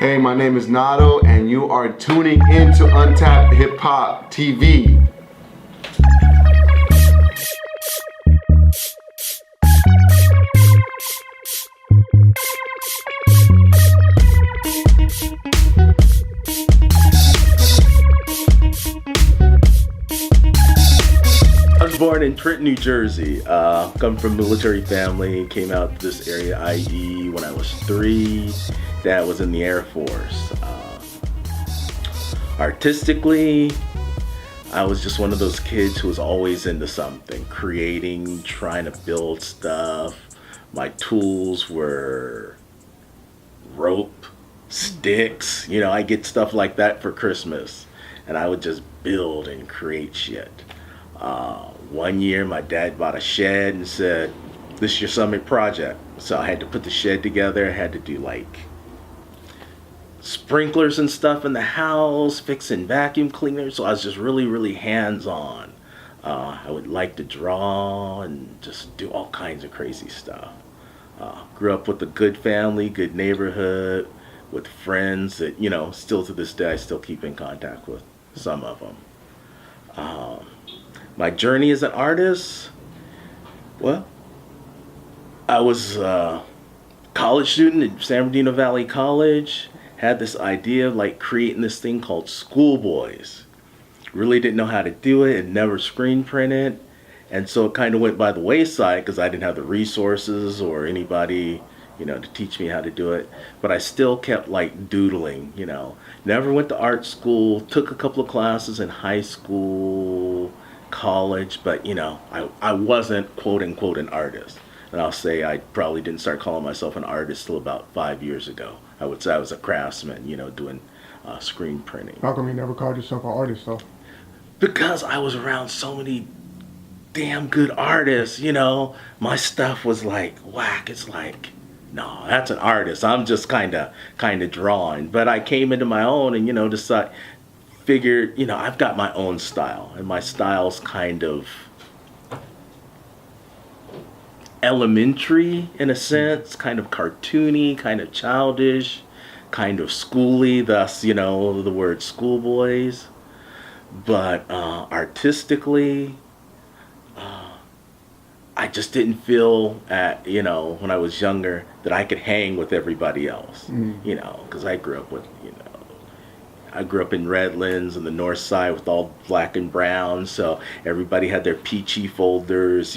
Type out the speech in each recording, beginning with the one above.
Hey, my name is Nato, and you are tuning into Untapped Hip Hop TV. I was born in Trenton, New Jersey. Come from a military family. Came out to this area, i.e., when I was 3. Dad was in the Air Force. Artistically, I was just one of those kids who was always into something, creating, trying to build stuff. My tools were rope, sticks. I get stuff like that for Christmas, and I would just build and create shit. One year, my dad bought a shed and said, "This is your summer project." So I had to put the shed together. I had to do like sprinklers and stuff in the house, fixing vacuum cleaners. So I was just really, really hands-on. I would like to draw and just do all kinds of crazy stuff. Grew up with a good family, good neighborhood, with friends that, still to this day, I still keep in contact with some of them. My journey as an artist, well, I was a college student at San Bernardino Valley College. Had this idea of like creating this thing called Skool Boiz. Really didn't know how to do it and never screen printed. And so it kind of went by the wayside because I didn't have the resources or anybody, to teach me how to do it. But I still kept like doodling, Never went to art school, took a couple of classes in high school, college, but I wasn't quote unquote an artist. And I'll say I probably didn't start calling myself an artist till about 5 years ago. I would say I was a craftsman, doing screen printing. How come you never called yourself an artist, though? Because I was around so many damn good artists, My stuff was like whack. It's like, no, that's an artist. I'm just kind of drawing. But I came into my own and, figured, I've got my own style. And my style's kind of elementary in a sense, kind of cartoony, kind of childish, kind of schooly, thus, the word Skool Boiz. But artistically, I just didn't feel when I was younger that I could hang with everybody else, because I grew up with, I grew up in Redlands on the north side with all black and brown, so everybody had their peachy folders,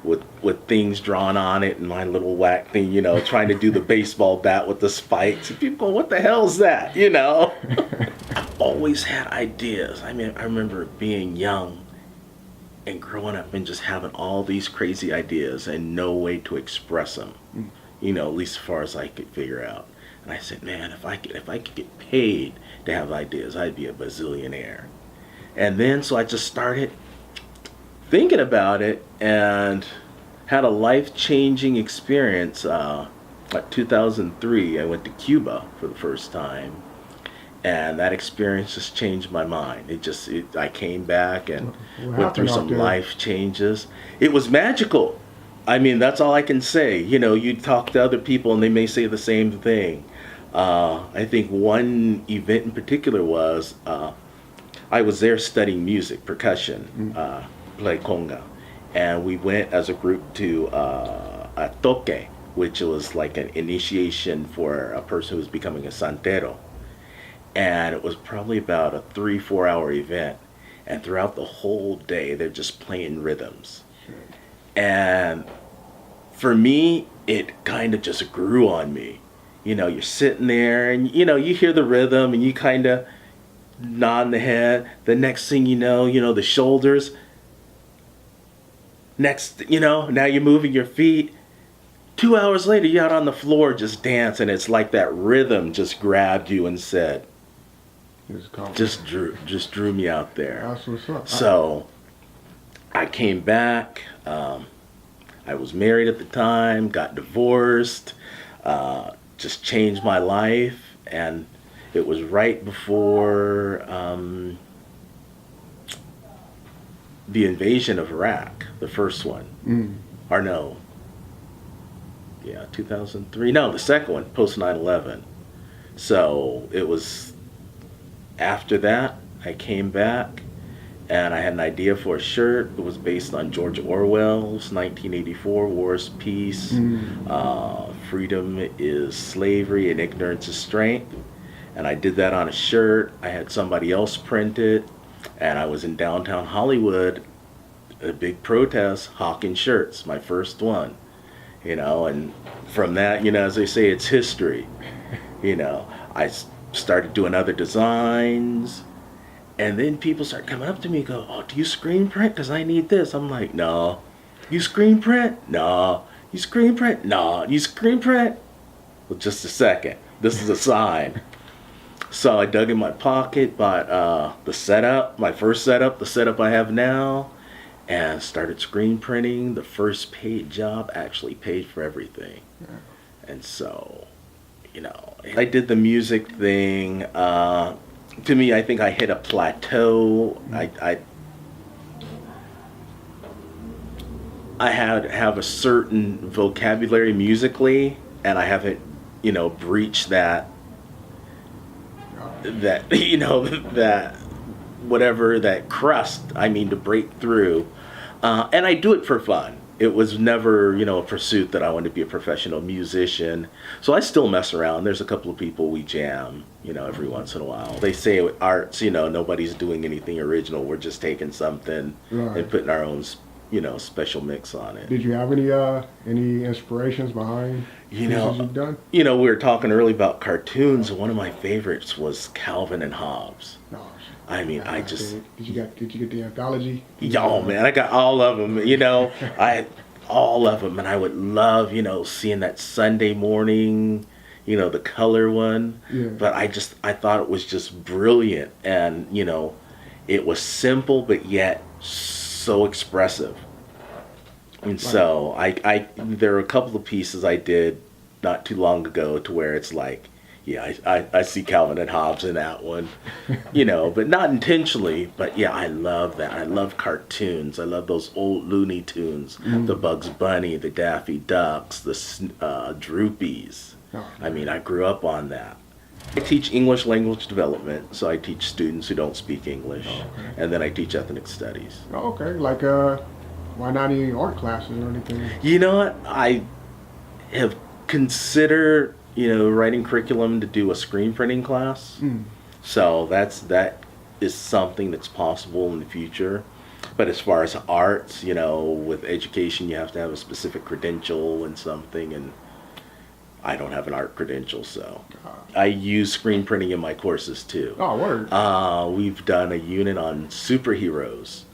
with things drawn on it, and my little whack thing, trying to do the baseball bat with the spikes. And people go, what the hell is that, I've always had ideas. I remember being young and growing up and just having all these crazy ideas and no way to express them, at least as far as I could figure out. And I said, man, if I could get paid to have ideas, I'd be a bazillionaire. And then so I just started thinking about it and had a life-changing experience. Like 2003, I went to Cuba for the first time, and that experience just changed my mind. I came back and went through some life changes. It was magical. That's all I can say. You talk to other people and they may say the same thing. I think one event in particular was I was there studying music, percussion, play conga, and we went as a group to a toque, which was like an initiation for a person who was becoming a santero. And it was probably about a 3-4 hour event, and throughout the whole day they're just playing rhythms. And for me, it kind of just grew on me. You're sitting there and, you hear the rhythm and you kind of nod the head. The next thing you know, the shoulders. Next, now you're moving your feet. 2 hours later, you're out on the floor just dancing. It's like that rhythm just grabbed you and said, just drew me out there. That's what's up. So I came back. I was married at the time, got divorced. Just changed my life, and it was right before the invasion of Iraq, the first one. Or no, 2003. No, the second one, post 9/11. So it was after that I came back and I had an idea for a shirt. It was based on George Orwell's 1984, War is Peace, Freedom is Slavery, and Ignorance is Strength. And I did that on a shirt. I had somebody else print it, and I was in downtown Hollywood, a big protest, hawking shirts, my first one, and from that, as they say, it's history. I started doing other designs, and then people start coming up to me and go, oh, do you screen print? Because I need this. I'm like, no. You screen print? No. You screen print? No. You screen print? Well, just a second. This is a sign. So I dug in my pocket, bought the setup, my first setup, the setup I have now, and started screen printing. The first paid job actually paid for everything. Yeah. And so, I did the music thing. To me, I think I hit a plateau. I have a certain vocabulary musically, and I haven't, breached that that whatever, that crust, to break through. And I do it for fun. It was never, a pursuit that I wanted to be a professional musician. So I still mess around. There's a couple of people we jam, every once in a while. They say with arts, nobody's doing anything original. We're just taking something and putting our own, special mix on it. Did you have any inspirations behind pieces you've done? We were talking earlier about cartoons. One of my favorites was Calvin and Hobbes. No. Did you get the anthology? Oh man, I got all of them. I had all of them, and I would love, seeing that Sunday morning, the color one. Yeah. But I thought it was just brilliant, and it was simple, but yet so expressive. And so there are a couple of pieces I did not too long ago to where it's like, yeah, I see Calvin and Hobbes in that one, but not intentionally. But yeah, I love that. I love cartoons. I love those old Looney Tunes, the Bugs Bunny, the Daffy Ducks, the Droopies. Oh, I grew up on that. I teach English language development, so I teach students who don't speak English, and then I teach ethnic studies. Oh, okay. Like, why not any art classes or anything? You know what? I have considered writing curriculum to do a screen printing class. So that is something that's possible in the future. But as far as arts, with education, you have to have a specific credential and something, and I don't have an art credential, so I use screen printing in my courses too. Oh, word. We've done a unit on superheroes.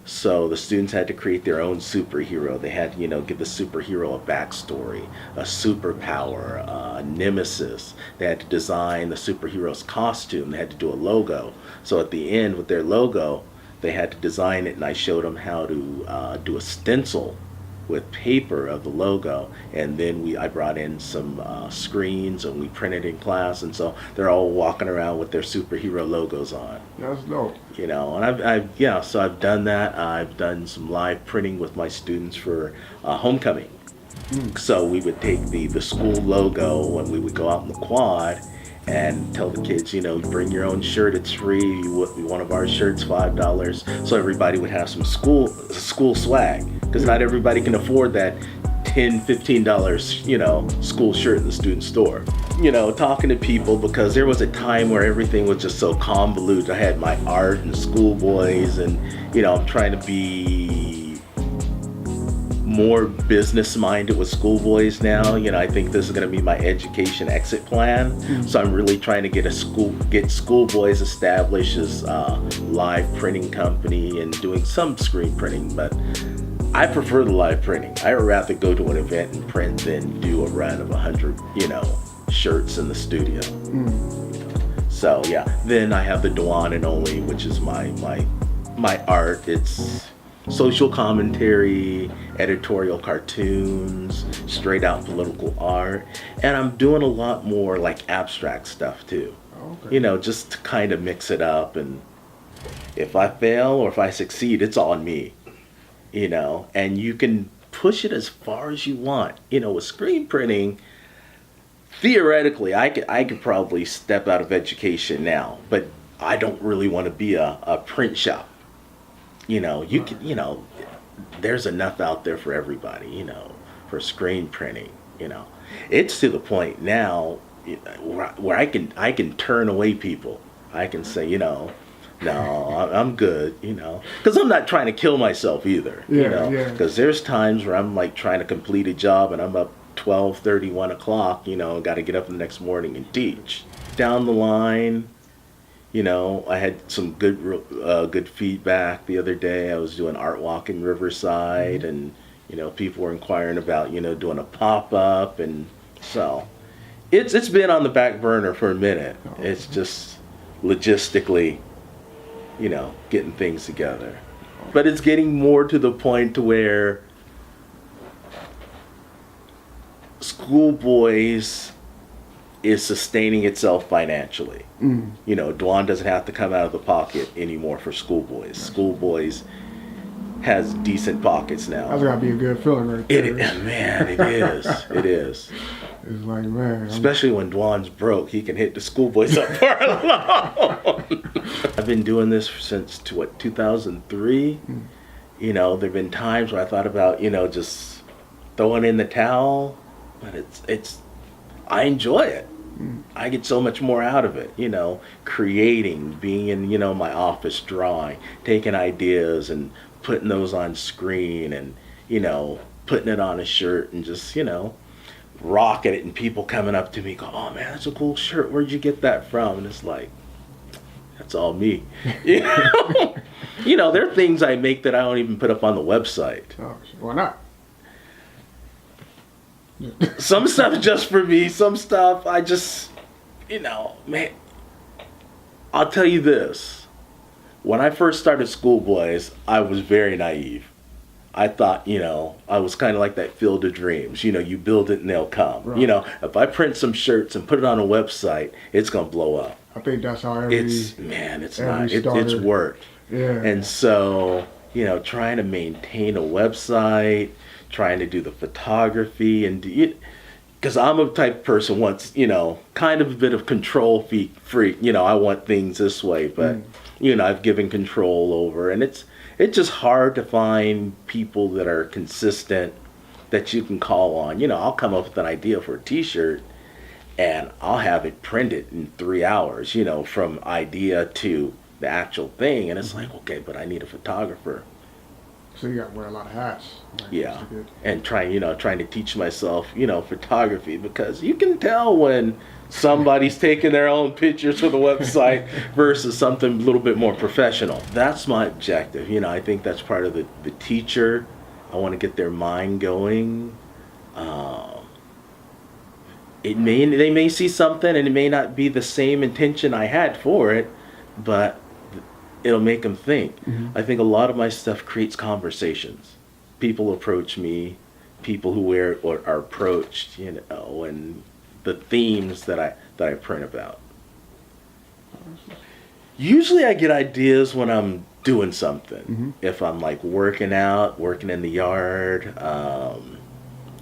So the students had to create their own superhero. They had to, give the superhero a backstory, a superpower, a nemesis. They had to design the superhero's costume. They had to do a logo. So at the end, with their logo, they had to design it, and I showed them how to do a stencil with paper of the logo, and then I brought in some screens, and we printed in class, and so they're all walking around with their superhero logos on. That's dope. And so I've done that. I've done some live printing with my students for homecoming. So we would take the school logo, and we would go out in the quad and tell the kids, bring your own shirt, it's free. One of our shirts, $5. So everybody would have some school swag, because not everybody can afford that $10, $15, school shirt in the student store. Talking to people, because there was a time where everything was just so convoluted. I had my art and Skool Boiz, and I'm trying to be more business minded with Skool Boiz now. I think this is going to be my education exit plan. So I'm really trying to get Skool Boiz established as a live printing company and doing some screen printing, but I prefer the live printing. I would rather go to an event and print than do a run of 100, shirts in the studio. So yeah, then I have the Duan and Only, which is my art. It's social commentary, editorial cartoons, straight out political art, and I'm doing a lot more like abstract stuff too. Okay. Just to kind of mix it up, and if I fail or if I succeed, it's on me. And you can push it as far as you want. With screen printing, theoretically, I could probably step out of education now, but I don't really want to be a print shop. You know, you can, you know, there's enough out there for everybody, you know, for screen printing, you know. It's to the point now where I can turn away people. I can say, you know, no, I'm good, you know, because I'm not trying to kill myself either, you know, because there's times where I'm like trying to complete a job and I'm up 12:30, 1 o'clock, you know, got to get up the next morning and teach. Down the line, you know, I had some good feedback the other day. I was doing art walk in Riverside, and you know, people were inquiring about, you know, doing a pop-up, and so it's been on the back burner for a minute. It's just logistically, you know, getting things together. But it's getting more to the point to where Skool Boiz is sustaining itself financially. You know, Duan doesn't have to come out of the pocket anymore for Skool Boiz. Skool Boiz has decent pockets now. That's gotta be a good feeling right there. Man, it is. It is. It's like, man. Especially when Duan's broke, he can hit the Skool Boiz up for a loan. I've been doing this since 2003. You know, there've been times where I thought about, you know, just throwing in the towel, but it's I enjoy it. I get so much more out of it, you know, creating, being in, you know, my office drawing, taking ideas and putting those on screen and, you know, putting it on a shirt and just, you know, rocking it, and people coming up to me go, oh man, that's a cool shirt, where'd you get that from? And it's like, that's all me. You know? You know, there are things I make that I don't even put up on the website. Oh, why not? Some stuff just for me, some stuff I just, you know, man, I'll tell you this. When I first started Skool Boiz, I was very naive. I thought, you know, I was kind of like that Field of Dreams. You know, you build it and they'll come. Right. You know, if I print some shirts and put it on a website, it's going to blow up. I think that's how it's work. Yeah. And so, you know, trying to maintain a website, trying to do the photography and do it, because I'm a type of person once, you know, kind of a bit of control freak. You know, I want things this way, but you know, I've given control over, and it's just hard to find people that are consistent that you can call on. You know, I'll come up with an idea for a t-shirt and I'll have it printed in 3 hours, you know, from idea to the actual thing, and it's like, okay, but I need a photographer. So you got to wear a lot of hats. Like, yeah, and trying to teach myself, you know, photography, because you can tell when somebody's taking their own pictures for the website versus something a little bit more professional. That's my objective. You know, I think that's part of the teacher. I want to get their mind going. They may see something and it may not be the same intention I had for it, but it'll make them think. I think a lot of my stuff creates conversations. People approach me, people who wear it or are approached, you know, and the themes that I print about. Usually I get ideas when I'm doing something. If I'm like working out, working in the yard,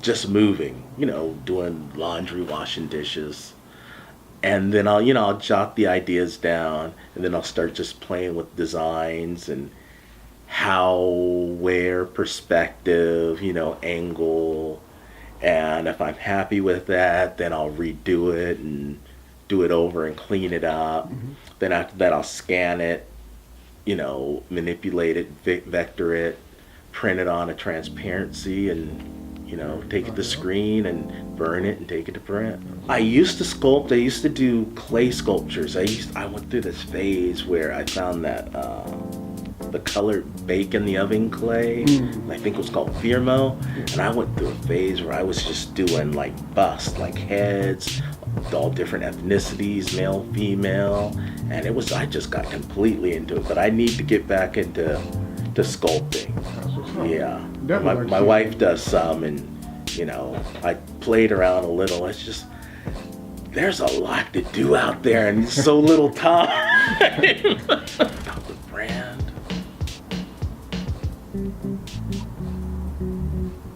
just moving, you know, doing laundry, washing dishes. And then I'll jot the ideas down, and then I'll start just playing with designs and how, where, perspective, you know, angle. And if I'm happy with that, then I'll redo it and do it over and clean it up. Then after that, I'll scan it, you know, manipulate it, vector it, print it on a transparency, and you know, take it to screen and burn it and take it to print. I used to sculpt. I used to do clay sculptures. I went through this phase where I found that the colored bake in the oven clay, I think it was called Firmo, and I went through a phase where I was just doing like busts, like heads, all different ethnicities, male, female, and I just got completely into it. But I need to get back into sculpting. Yeah. My wife does some, and you know, I played around a little. It's just, there's a lot to do out there and so little time. About the brand,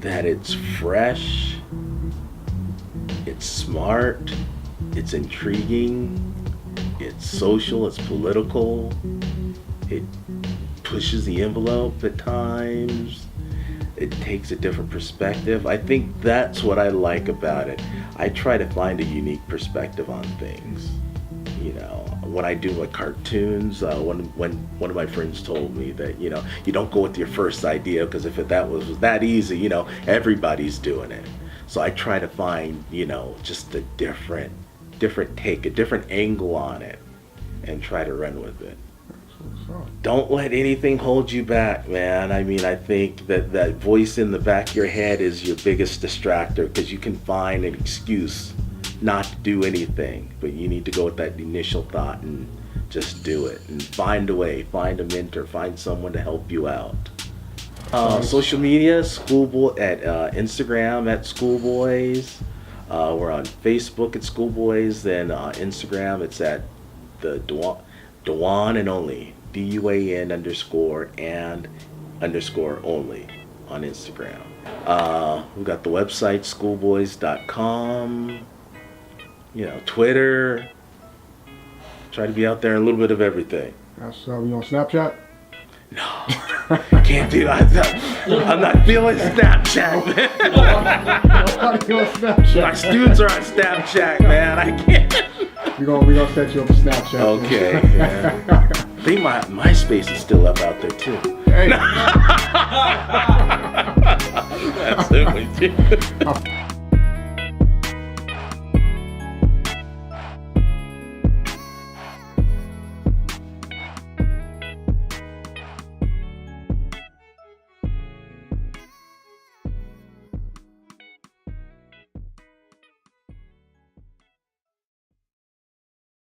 that it's fresh, It's smart, it's intriguing, it's social, it's political, it pushes the envelope at times, it takes a different perspective. I think that's what I like about it. I try to find a unique perspective on things. You know, when I do like cartoons, when one of my friends told me that, you know, you don't go with your first idea, because if that was that easy, you know, everybody's doing it. So I try to find, you know, just a different take, a different angle on it, and try to run with it. Don't let anything hold you back, man. I mean, I think that voice in the back of your head is your biggest distractor, because you can find an excuse not to do anything, but you need to go with that initial thought and just do it, and find a way, find a mentor, find someone to help you out. Social media, Skool Boiz at Instagram at Skool Boiz. We're on Facebook at Skool Boiz. Then Instagram, it's at the Duan and only DUAN _ only on Instagram. We've got the website skoolboiz.com. You know, Twitter. Try to be out there in a little bit of everything. That's you on Snapchat? No, can't do that. I'm not feeling Snapchat, man. You on Snapchat? My students are on Snapchat, man. I can't. We gonna set you up a Snapchat. Okay. Yeah. I think my MySpace is still up out there too. Hey. That's it with you.